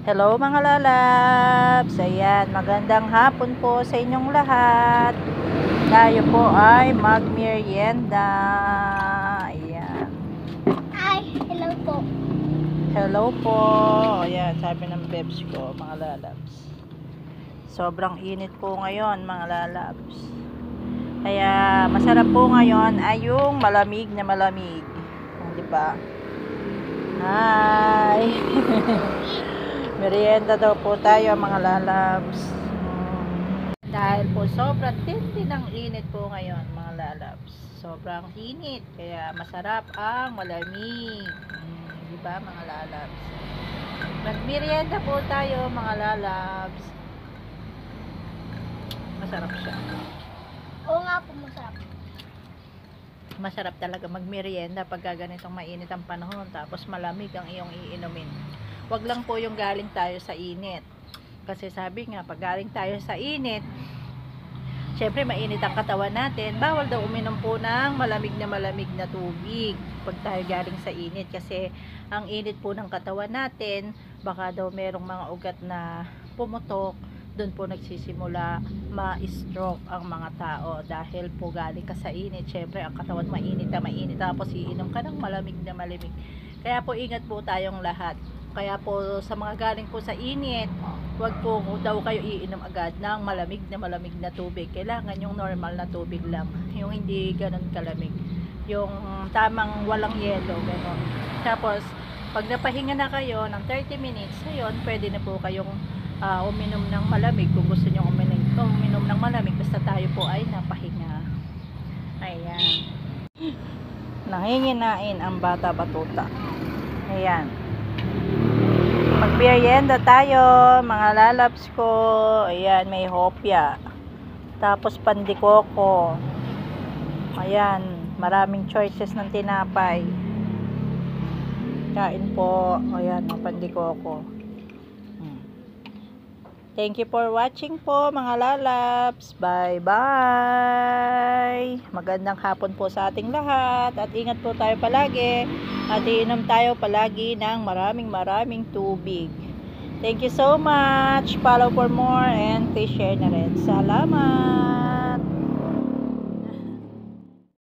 Hello mga lalabs! Ayan, magandang hapon po sa inyong lahat. Tayo po ay magmerienda. Ayan. Ay, hello po. Hello po. Ayan, sabi ng bebs ko mga lalabs. Sobrang init po ngayon mga lalabs. Kaya masarap po ngayon ay yung malamig na malamig. Di ba? Hi! Merienda daw po tayo mga lalabs. Dahil po sobrang tindi ng init po ngayon mga lalabs. Sobrang init kaya masarap ang malamig. Di ba mga lalabs? Magmerienda po tayo mga lalabs. Masarap siya. Oo nga po, masarap. Masarap talaga magmerienda pag ganitong mainit ang panahon tapos malamig ang iyong iinumin. Wag lang po yung galing tayo sa init. Kasi sabi nga, pag galing tayo sa init, syempre mainit ang katawan natin. Bawal daw uminom po ng malamig na tubig pag tayo galing sa init. Kasi ang init po ng katawan natin, baka daw merong mga ugat na pumutok. Doon po nagsisimula ma-stroke ang mga tao dahil po galing ka sa init. Syempre ang katawan mainit na mainit tapos iinom ka ng malamig na malamig. Kaya po ingat po tayong lahat. Kaya po sa mga galing po sa init, wag po daw kayo iinom agad ng malamig na tubig. Kailangan yung normal na tubig lang, yung hindi ganun kalamig, yung tamang walang yelo, ganun. Tapos pag napahinga na kayo ng 30 minutes, ayun, pwede na po kayong uminom ng malamig kung gusto nyo uminom ng malamig, basta tayo po ay napahinga. Ayan, nanginginain ang bata batuta. Ayan, magmerienda tayo mga lalabs ko. Ayan, may hopya, tapos pandikoko. Ayan, maraming choices ng tinapay. Kain po. Ayan, ang pandikoko. Thank you for watching po mga lalabs. Bye bye. Magandang hapon po sa ating lahat. At ingat po tayo palagi. At iinom tayo palagi ng maraming tubig. Thank you so much. Follow for more and please share na rin. Salamat.